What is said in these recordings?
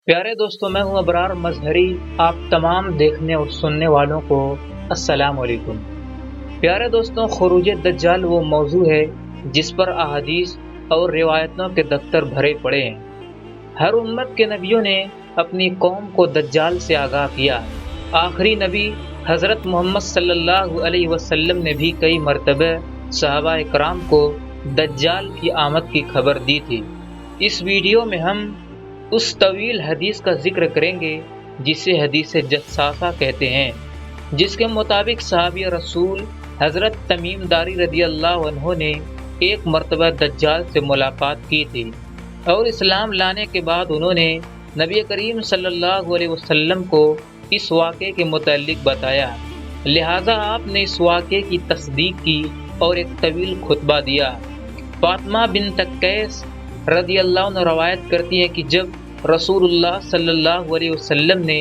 پیارے دوستوں، میں ہوں ابرار مظہری۔ آپ تمام دیکھنے اور سننے والوں کو السلام علیکم۔ پیارے دوستوں، خروج دجال وہ موضوع ہے جس پر احادیث اور روایتوں کے دفتر بھرے پڑے ہیں۔ ہر امت کے نبیوں نے اپنی قوم کو دجال سے آگاہ کیا۔ آخری نبی حضرت محمد صلی اللہ علیہ وسلم نے بھی کئی مرتبہ صحابہ کرام کو دجال کی آمد کی خبر دی تھی۔ اس ویڈیو میں ہم اس طویل حدیث کا ذکر کریں گے جسے حدیث جساسہ کہتے ہیں، جس کے مطابق صحابی رسول حضرت تمیم داری رضی اللہ عنہ نے ایک مرتبہ دجال سے ملاقات کی تھی اور اسلام لانے کے بعد انہوں نے نبی کریم صلی اللہ علیہ وسلم کو اس واقعے کے متعلق بتایا، لہٰذا آپ نے اس واقعے کی تصدیق کی اور ایک طویل خطبہ دیا۔ فاطمہ بنت قیس رضی اللہ عنہ روایت کرتی ہے کہ جب رسول اللہ صلی اللہ علیہ وسلم نے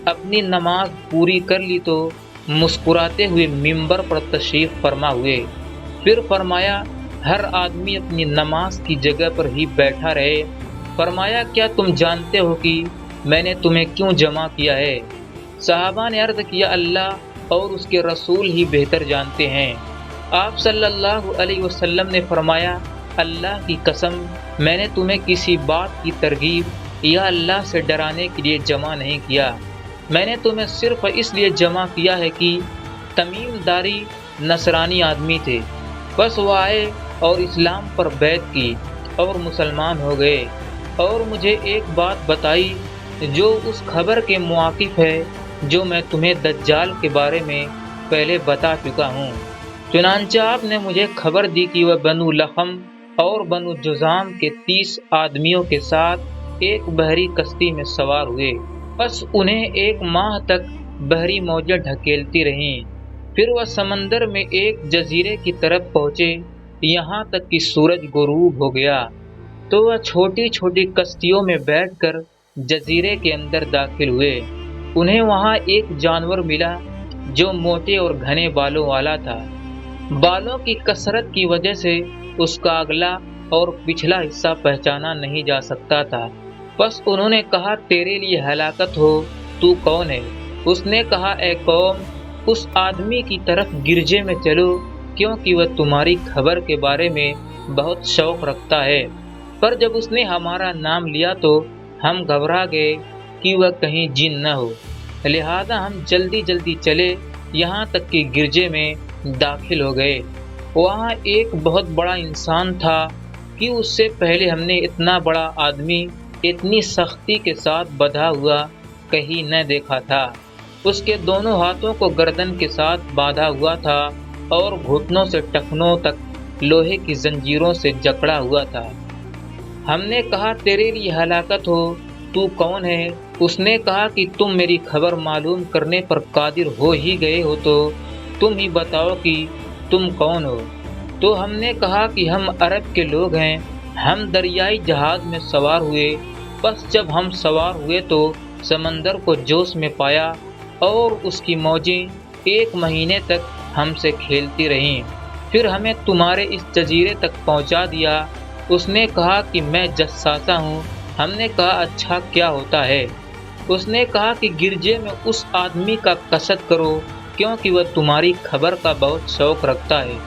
اپنی نماز پوری کر لی تو مسکراتے ہوئے ممبر پر تشریف فرما ہوئے، پھر فرمایا ہر آدمی اپنی نماز کی جگہ پر ہی بیٹھا رہے۔ فرمایا کیا تم جانتے ہو کہ میں نے تمہیں کیوں جمع کیا ہے؟ صحابہ نے عرض کیا اللہ اور اس کے رسول ہی بہتر جانتے ہیں۔ آپ صلی اللہ علیہ وسلم نے فرمایا اللہ کی قسم میں نے تمہیں کسی بات کی ترغیب یا اللہ سے ڈرانے کے لیے جمع نہیں کیا، میں نے تمہیں صرف اس لیے جمع کیا ہے کہ تمیم داری نصرانی آدمی تھے، بس وہ آئے اور اسلام پر بیعت کی اور مسلمان ہو گئے، اور مجھے ایک بات بتائی جو اس خبر کے مواقف ہے جو میں تمہیں دجال کے بارے میں پہلے بتا چکا ہوں۔ چنانچہ آپ نے مجھے خبر دی کہ وہ بنو لخم اور بنو جذام کے 30 آدمیوں کے ساتھ ایک بحری کشتی میں سوار ہوئے، بس انہیں 1 ماہ تک بحری موجیں ڈھکیلتی رہیں، پھر وہ سمندر میں ایک جزیرے کی طرف پہنچے، یہاں تک کہ سورج غروب ہو گیا تو وہ چھوٹی چھوٹی کشتیوں میں بیٹھ کر جزیرے کے اندر داخل ہوئے۔ انہیں وہاں ایک جانور ملا جو موٹے اور گھنے بالوں والا تھا، بالوں کی کثرت کی وجہ سے اس کا اگلا اور پچھلا حصہ پہچانا نہیں جا سکتا تھا۔ بس انہوں نے کہا تیرے لیے ہلاکت ہو، تو کون ہے؟ اس نے کہا اے قوم، اس آدمی کی طرف گرجے میں چلو کیونکہ وہ تمہاری خبر کے بارے میں بہت شوق رکھتا ہے۔ پر جب اس نے ہمارا نام لیا تو ہم گھبرا گئے کہ وہ کہیں جن نہ ہو، لہذا ہم جلدی جلدی چلے، یہاں تک کہ گرجے میں داخل ہو گئے۔ وہاں ایک بہت بڑا انسان تھا کہ اس سے پہلے ہم نے اتنا بڑا آدمی اتنی سختی کے ساتھ بدھا ہوا کہیں نہ دیکھا تھا۔ اس کے دونوں ہاتھوں کو گردن کے ساتھ باندھا ہوا تھا اور گھٹنوں سے ٹخنوں تک لوہے کی زنجیروں سے جکڑا ہوا تھا۔ ہم نے کہا تیرے لیے ہلاکت ہو، تو کون ہے؟ اس نے کہا کہ تم میری خبر معلوم کرنے پر قادر ہو ہی گئے ہو تو تم ہی بتاؤ کہ تم کون ہو؟ تو ہم نے کہا کہ ہم عرب کے لوگ ہیں، ہم دریائی جہاز میں سوار ہوئے، بس جب ہم سوار ہوئے تو سمندر کو جوش میں پایا اور اس کی موجیں 1 مہینے تک ہم سے کھیلتی رہیں، پھر ہمیں تمہارے اس جزیرے تک پہنچا دیا۔ اس نے کہا کہ میں جساسہ ہوں۔ ہم نے کہا اچھا کیا ہوتا ہے؟ اس نے کہا کہ گرجے میں اس آدمی کا قصد کرو کیونکہ وہ تمہاری خبر کا بہت شوق رکھتا ہے۔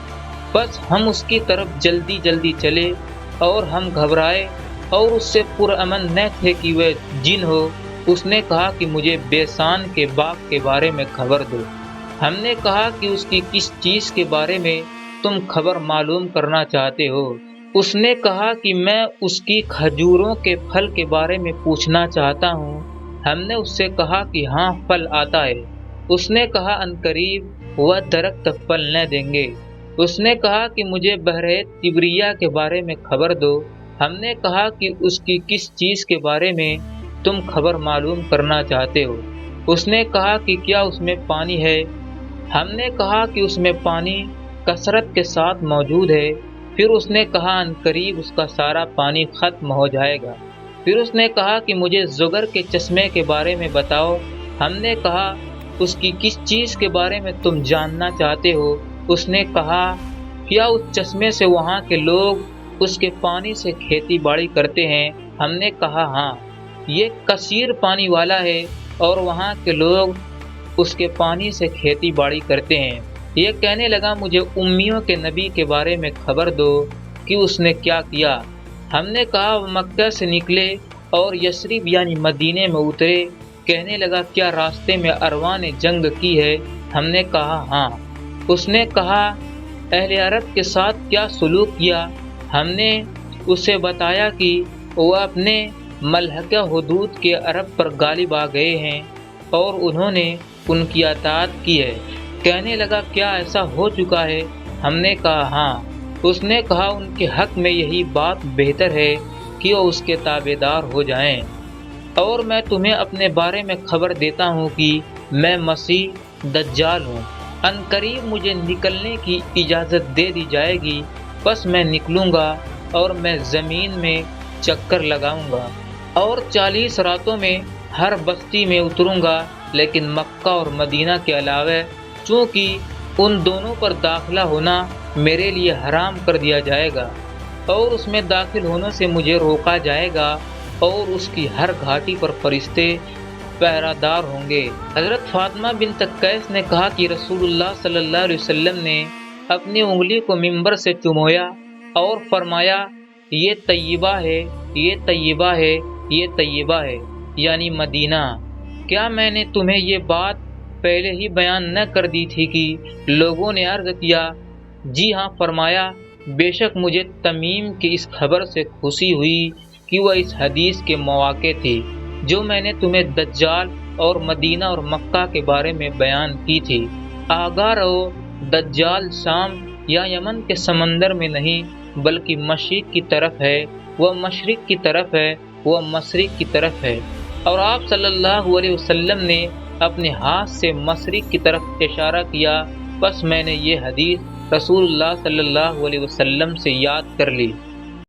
بس ہم اس کی طرف جلدی جلدی چلے اور ہم گھبرائے اور اس سے پرامن نہ تھے کہ وہ جن ہو۔ اس نے کہا کہ مجھے بیسان کے باغ کے بارے میں خبر دو۔ ہم نے کہا کہ اس کی کس چیز کے بارے میں تم خبر معلوم کرنا چاہتے ہو؟ اس نے کہا کہ میں اس کی کھجوروں کے پھل کے بارے میں پوچھنا چاہتا ہوں۔ ہم نے اس سے کہا کہ ہاں پھل آتا ہے۔ اس نے کہا عنقریب وہ درخت پھل نہ دیں گے۔ اس نے کہا کہ مجھے بحیرہ طبریہ کے بارے میں خبر دو۔ ہم نے کہا کہ اس کی کس چیز کے بارے میں تم خبر معلوم کرنا چاہتے ہو؟ اس نے کہا کہ کیا اس میں پانی ہے؟ ہم نے کہا کہ اس میں پانی کثرت کے ساتھ موجود ہے۔ پھر اس نے کہا عنقریب اس کا سارا پانی ختم ہو جائے گا۔ پھر اس نے کہا کہ مجھے زغر کے چشمے کے بارے میں بتاؤ۔ ہم نے کہا اس کی کس چیز کے بارے میں تم جاننا چاہتے ہو؟ اس نے کہا کیا اس چشمے سے وہاں کے لوگ اس کے پانی سے کھیتی باڑی کرتے ہیں؟ ہم نے کہا ہاں۔ یہ کثیر پانی والا ہے اور وہاں کے لوگ اس کے پانی سے کھیتی باڑی کرتے ہیں۔ یہ کہنے لگا مجھے امیوں کے نبی کے بارے میں خبر دو کہ اس نے کیا کیا۔ ہم نے کہا وہ مکہ سے نکلے اور یثرب یعنی مدینے میں اترے۔ کہنے لگا کیا راستے میں ارواح نے جنگ کی ہے؟ ہم نے کہا ہاں۔ اس نے کہا اہل عرب کے ساتھ کیا سلوک کیا؟ ہم نے اسے بتایا کہ وہ اپنے ملحقہ حدود کے عرب پر غالب آ گئے ہیں اور انہوں نے ان کی اطاعت کی ہے۔ کہنے لگا کیا ایسا ہو چکا ہے؟ ہم نے کہا ہاں۔ اس نے کہا ان کے حق میں یہی بات بہتر ہے کہ وہ اس کے تابع دار ہو جائیں، اور میں تمہیں اپنے بارے میں خبر دیتا ہوں کہ میں مسیح دجال ہوں۔ ان قریب مجھے نکلنے کی اجازت دے دی جائے گی، بس میں نکلوں گا اور میں زمین میں چکر لگاؤں گا اور 40 راتوں میں ہر بستی میں اتروں گا، لیکن مکہ اور مدینہ کے علاوہ، چونکہ ان دونوں پر داخلہ ہونا میرے لیے حرام کر دیا جائے گا اور اس میں داخل ہونے سے مجھے روکا جائے گا، اور اس کی ہر گھاٹی پر فرشتے پہرہ دار ہوں گے۔ حضرت فاطمہ بنت قیس نے کہا کہ رسول اللہ صلی اللہ علیہ وسلم نے اپنی انگلی کو منبر سے چمویا اور فرمایا یہ طیبہ ہے، یہ طیبہ ہے، یہ طیبہ ہے، یعنی مدینہ۔ کیا میں نے تمہیں یہ بات پہلے ہی بیان نہ کر دی تھی؟ کہ لوگوں نے عرض کیا جی ہاں۔ فرمایا بے شک مجھے تمیم کی اس خبر سے خوشی ہوئی کہ وہ اس حدیث کے مواقع تھی جو میں نے تمہیں دجال اور مدینہ اور مکہ کے بارے میں بیان کی تھی۔ آگاہ رہو، دجال شام یا یمن کے سمندر میں نہیں بلکہ مشرق کی طرف ہے، وہ مشرق کی طرف ہے، وہ مشرق کی طرف ہے۔ اور آپ صلی اللہ علیہ وسلم نے اپنے ہاتھ سے مشرق کی طرف اشارہ کیا، بس میں نے یہ حدیث رسول اللہ صلی اللہ علیہ وسلم سے یاد کر لی۔